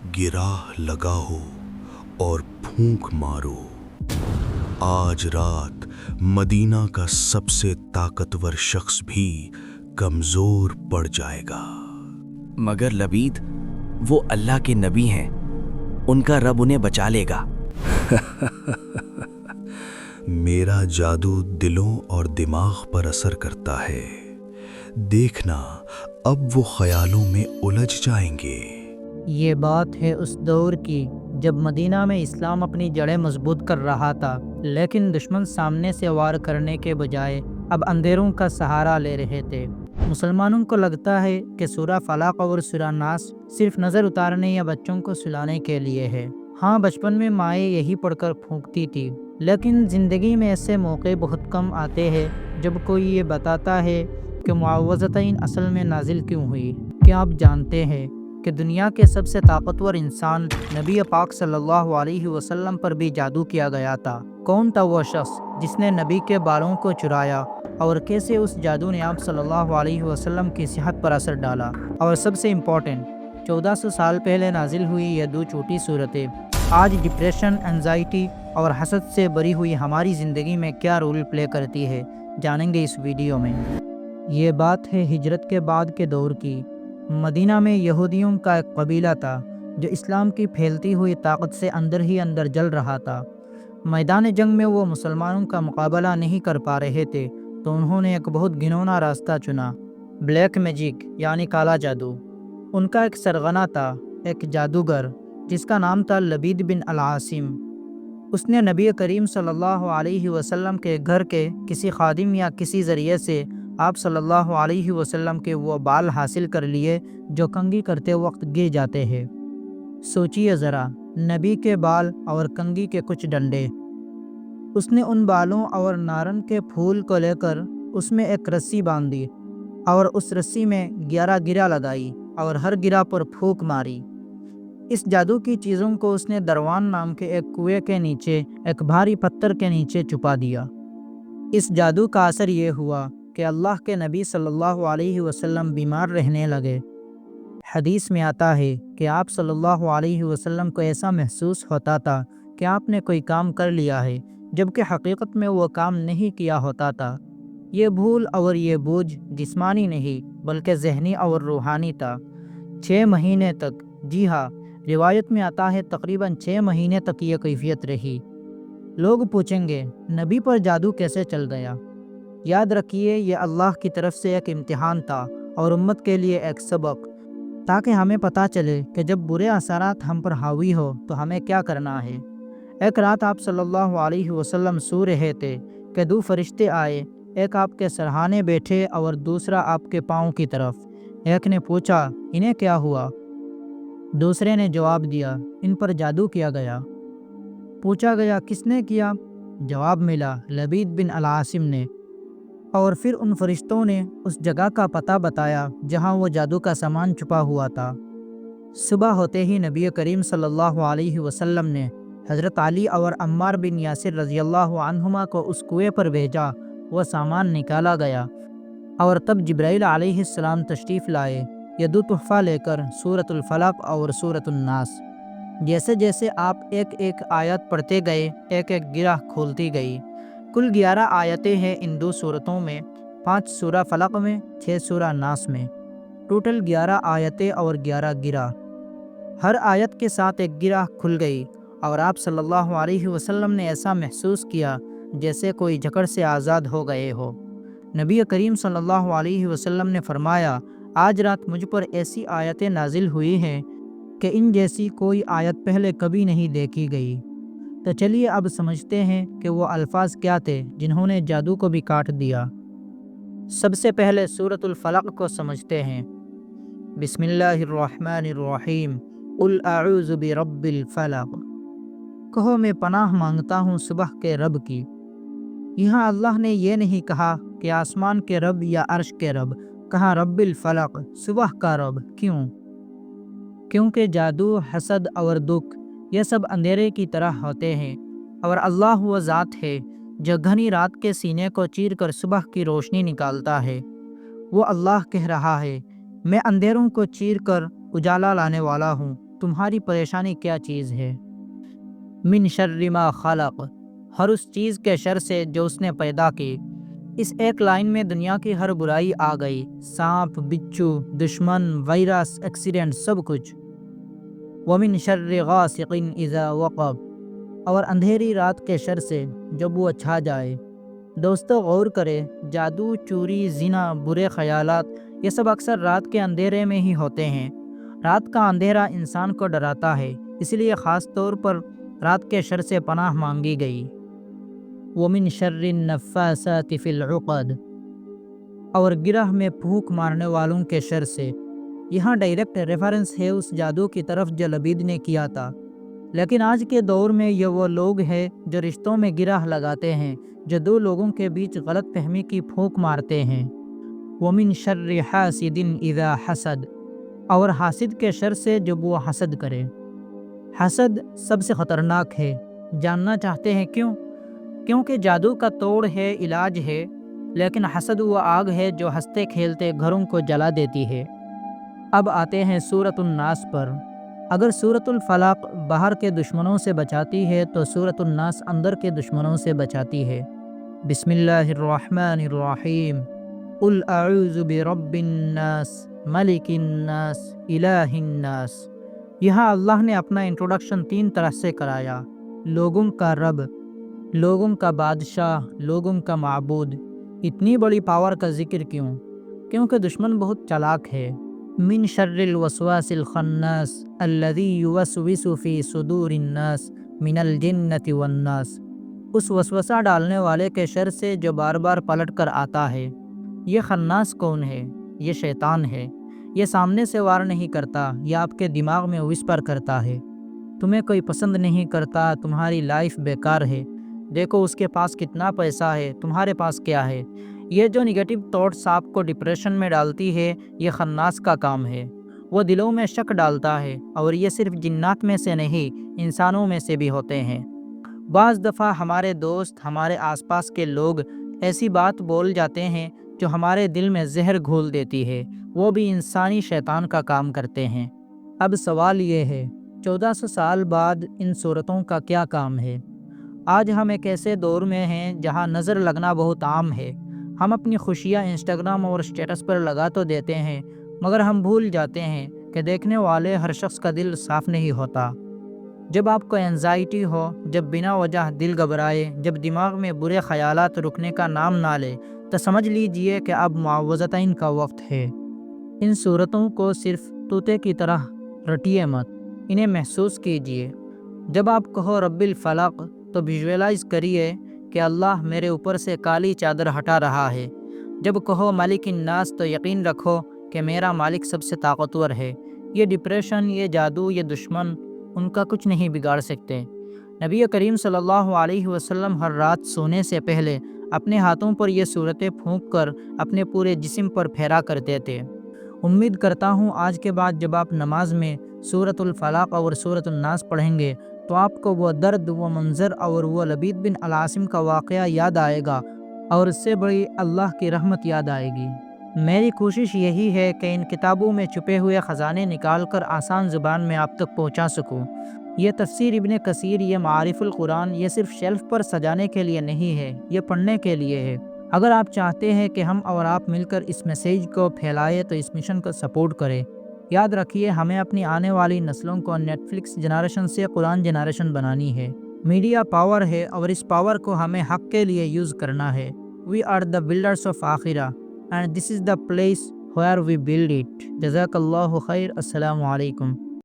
गिराह लगाओ और फूंक मारो। आज रात मदीना का सबसे ताकतवर शख्स भी कमजोर पड़ जाएगा। मगर लबीद, वो अल्लाह के नबी हैं, उनका रब उन्हें बचा लेगा। मेरा जादू दिलों और दिमाग पर असर करता है। देखना, अब वो ख्यालों में उलझ जाएंगे। ये बात है उस दौर की जब मदीना में इस्लाम अपनी जड़ें मजबूत कर रहा था, लेकिन दुश्मन सामने से वार करने के बजाय अब अंधेरों का सहारा ले रहे थे। मुसलमानों को लगता है कि सूरा फलाक और सूरा नास सिर्फ नज़र उतारने या बच्चों को सुलाने के लिए है। हाँ, बचपन में माएँ यही पढ़कर फूंकती थी, लेकिन ज़िंदगी में ऐसे मौके बहुत कम आते हैं जब कोई ये बताता है कि मुआवज़तैन असल में नाजिल क्यों हुई। क्या आप जानते हैं कि दुनिया के सबसे ताकतवर इंसान नबी पाक सल्लल्लाहु अलैहि वसल्लम पर भी जादू किया गया था? कौन था वो शख्स जिसने नबी के बालों को चुराया, और कैसे उस जादू ने आप सल्लल्लाहु अलैहि वसल्लम की सेहत पर असर डाला? और सबसे इम्पोर्टेंट, 1400 साल पहले नाजिल हुई ये दो छोटी सूरतें आज डिप्रेशन, एंजाइटी और हसद से भरी हुई हमारी ज़िंदगी में क्या रोल प्ले करती है, जानेंगे इस वीडियो में। ये बात है हिजरत के बाद के दौर की। मदीना में यहूदियों का एक कबीला था जो इस्लाम की फैलती हुई ताकत से अंदर ही अंदर जल रहा था। मैदान जंग में वो मुसलमानों का मुकाबला नहीं कर पा रहे थे, तो उन्होंने एक बहुत घिनौना रास्ता चुना, ब्लैक मैजिक यानी काला जादू। उनका एक सरगना था, एक जादूगर जिसका नाम था लबीद बिन अल-आसिम। उसने नबी करीम सल्लल्लाहु अलैहि वसल्लम के घर के किसी खादिम या किसी ज़रिए से आप सल्लल्लाहु अलैहि वसल्लम के वो बाल हासिल कर लिए जो कंघी करते वक्त गिर जाते हैं। सोचिए ज़रा, नबी के बाल और कंघी के कुछ डंडे। उसने उन बालों और नारंग के फूल को लेकर उसमें एक रस्सी बांधी और उस रस्सी में 11 गिरा लगाई और हर गिरा पर फूंक मारी। इस जादू की चीज़ों को उसने दरवान नाम के एक कुएं के नीचे एक भारी पत्थर के नीचे छुपा दिया। इस जादू का असर ये हुआ कि अल्लाह के नबी सल्लल्लाहु अलैहि वसल्लम बीमार रहने लगे। हदीस में आता है कि आप सल्लल्लाहु अलैहि वसल्लम को ऐसा महसूस होता था कि आपने कोई काम कर लिया है, जबकि हकीकत में वो काम नहीं किया होता था। ये भूल और ये बोझ जिस्मानी नहीं बल्कि जहनी और रूहानी था। 6 महीने तक, जी हाँ, रिवायत में आता है तकरीबन 6 महीने तक ये कैफियत रही। लोग पूछेंगे, नबी पर जादू कैसे चल गया? याद रखिए, ये अल्लाह की तरफ से एक इम्तिहान था और उम्मत के लिए एक सबक, ताकि हमें पता चले कि जब बुरे असरात हम पर हावी हो तो हमें क्या करना है। एक रात आप सल्लल्लाहु अलैहि वसल्लम सो रहे थे कि 2 फरिश्ते आए, एक आपके सरहाने बैठे और दूसरा आपके पाँव की तरफ। एक ने पूछा, इन्हें क्या हुआ? दूसरे ने जवाब दिया, इन पर जादू किया गया। पूछा गया, किसने किया? जवाब मिला, लबीद बिन अल-आसिम ने। और फिर उन फरिश्तों ने उस जगह का पता बताया जहां वो जादू का सामान छुपा हुआ था। सुबह होते ही नबी करीम सल्लल्लाहु अलैहि वसल्लम ने हज़रत अली और अम्मार बिन यासिर रज़ियल्लाहु अन्हुमा को उस कुएं पर भेजा। वह सामान निकाला गया और तब जिब्राइल अलैहिस्सलाम तशरीफ़ लाए, ये 2 तोहफ़ा लेकर, सूरतुल फलक और सूरतुन नास। जैसे जैसे आप एक एक आयत पढ़ते गए, एक एक गिरह खोलती गई। कुल 11 आयतें हैं इन 2 सूरतों में, 5 सूरा फलक में, 6 सूरा नास में। टोटल 11 आयतें और 11 गिरा। हर आयत के साथ एक गिरा खुल गई और आप सल्लल्लाहु अलैहि वसल्लम ने ऐसा महसूस किया जैसे कोई जकड़ से आज़ाद हो गए हो। नबी करीम सल्लल्लाहु अलैहि वसल्लम ने फरमाया, आज रात मुझ पर ऐसी आयतें नाजिल हुई हैं कि इन जैसी कोई आयत पहले कभी नहीं देखी गई। तो चलिए अब समझते हैं कि वो अल्फाज क्या थे जिन्होंने जादू को भी काट दिया। सबसे पहले सूरतुल फलक को समझते हैं। बिस्मिल्लाहिर्रहमानिर्रहीम, कुल अऊज़ु बिरब्बिल फलक। कहो, मैं पनाह मांगता हूँ सुबह के रब की। यहाँ अल्लाह ने ये नहीं कहा कि आसमान के रब या अर्श के रब, कहा रब्बिल फलक, सुबह का रब। क्यों? क्योंकि जादू, हसद और दुख ये सब अंधेरे की तरह होते हैं, और अल्लाह वो ज़ात है जो घनी रात के सीने को चीर कर सुबह की रोशनी निकालता है। वो अल्लाह कह रहा है, मैं अंधेरों को चीर कर उजाला लाने वाला हूँ تمہاری پریشانی کیا چیز ہے؟ من شر ما خلق، ہر اس چیز کے شر سے جو اس نے پیدا کی۔ اس ایک لائن میں دنیا کی ہر برائی آ گئی، سانپ، بچھو، دشمن، وائرس، ایکسیڈنٹ، سب کچھ۔ ومن شر غاسق اذا وقب، اور اندھیری رات کے شر سے جب وہ چھا جائے۔ دوستو غور کرے، جادو، چوری، زنا، برے خیالات، یہ سب اکثر رات کے اندھیرے میں ہی ہوتے ہیں۔ رات کا اندھیرا انسان کو ڈراتا ہے، اس لیے خاص طور پر رات کے شر سے پناہ مانگی گئی۔ ومن شر النفاثات فی العقد، اور گرہ میں پھونک مارنے والوں کے شر سے۔ یہاں ڈائریکٹ ریفرنس ہے اس جادو کی طرف جو لبید نے کیا تھا، لیکن آج کے دور میں یہ وہ لوگ ہیں جو رشتوں میں گرہ لگاتے ہیں، جو دو لوگوں کے بیچ غلط فہمی کی پھونک مارتے ہیں۔ ومن شر حاسد اذا حسد، اور حاسد کے شر سے جب وہ حسد کرے۔ حسد سب سے خطرناک ہے، جاننا چاہتے ہیں کیوں؟ کیونکہ جادو کا توڑ ہے، علاج ہے، لیکن حسد وہ آگ ہے جو ہنستے کھیلتے گھروں کو جلا دیتی ہے۔ اب آتے ہیں سورۃ الناس پر۔ اگر سورۃ الفلق باہر کے دشمنوں سے بچاتی ہے تو سورۃ الناس اندر کے دشمنوں سے بچاتی ہے۔ بسم اللہ الرحمن الرحیم، قل اعوذ برب الناس، ملک الناس، الہ الناس۔ یہاں اللہ نے اپنا انٹروڈکشن 3 طرح سے کرایا: لوگوں کا رب، لوگوں کا بادشاہ، لوگوں کا معبود۔ اتنی بڑی پاور کا ذکر کیوں؟ کیونکہ دشمن بہت چالاک ہے۔ من شر الوسواس الخناس الذی یوسوس فی صدور الناس من الجنۃ والناس، اس وسوسہ ڈالنے والے کے شر سے جو بار بار پلٹ کر آتا ہے۔ یہ خناس کون ہے؟ یہ شیطان ہے۔ یہ سامنے سے وار نہیں کرتا، یہ آپ کے دماغ میں وسپر کرتا ہے۔ تمہیں کوئی پسند نہیں کرتا، تمہاری لائف بیکار ہے، دیکھو اس کے پاس کتنا پیسہ ہے، تمہارے پاس کیا ہے۔ یہ جو نگیٹو تھاٹس آپ کو ڈپریشن میں ڈالتی ہے، یہ خناس کا کام ہے۔ وہ دلوں میں شک ڈالتا ہے، اور یہ صرف جنات میں سے نہیں، انسانوں میں سے بھی ہوتے ہیں۔ بعض دفعہ ہمارے دوست، ہمارے آس پاس کے لوگ ایسی بات بول جاتے ہیں جو ہمارے دل میں زہر گھول دیتی ہے، وہ بھی انسانی شیطان کا کام کرتے ہیں۔ اب سوال یہ ہے، 1400 سال بعد ان صورتوں کا کیا کام ہے؟ آج ہم ایک ایسے دور میں ہیں جہاں نظر لگنا بہت عام ہے۔ ہم اپنی خوشیاں انسٹاگرام اور اسٹیٹس پر لگا تو دیتے ہیں، مگر ہم بھول جاتے ہیں کہ دیکھنے والے ہر شخص کا دل صاف نہیں ہوتا۔ جب آپ کو انزائٹی ہو، جب بنا وجہ دل گھبرائے، جب دماغ میں برے خیالات رکنے کا نام نہ لے، تو سمجھ لیجئے کہ اب معوذتین کا وقت ہے۔ ان صورتوں کو صرف طوطے کی طرح رٹیے مت، انہیں محسوس کیجئے۔ جب آپ کہو رب الفلق تو ویژویلائز کریے کہ اللہ میرے اوپر سے کالی چادر ہٹا رہا ہے۔ جب کہو ملک الناس تو یقین رکھو کہ میرا مالک سب سے طاقتور ہے۔ یہ ڈپریشن، یہ جادو، یہ دشمن ان کا کچھ نہیں بگاڑ سکتے۔ نبی کریم صلی اللہ علیہ وسلم ہر رات سونے سے پہلے اپنے ہاتھوں پر یہ صورتیں پھونک کر اپنے پورے جسم پر پھیرا کرتے تھے۔ امید کرتا ہوں آج کے بعد جب آپ نماز میں سورۃ الفلق اور سورۃ الناس پڑھیں گے تو آپ کو وہ درد، وہ منظر اور وہ لبید بن العاصم کا واقعہ یاد آئے گا، اور اس سے بڑی اللہ کی رحمت یاد آئے گی۔ میری کوشش یہی ہے کہ ان کتابوں میں چھپے ہوئے خزانے نکال کر آسان زبان میں آپ تک پہنچا سکوں۔ یہ تفسیر ابن کثیر، یہ معارف القرآن، یہ صرف شیلف پر سجانے کے لیے نہیں ہے، یہ پڑھنے کے لیے ہے۔ اگر آپ چاہتے ہیں کہ ہم اور آپ مل کر اس میسیج کو پھیلائیں تو اس مشن کو سپورٹ کریں۔ یاد رکھیے، ہمیں اپنی آنے والی نسلوں کو نیٹ فلکس جنریشن سے قرآن جنریشن بنانی ہے۔ میڈیا پاور ہے، اور اس پاور کو ہمیں حق کے لیے یوز کرنا ہے۔ We are the builders of آخرہ and this is the place where we build it۔ جزاک اللہ خیر۔ السلام علیکم۔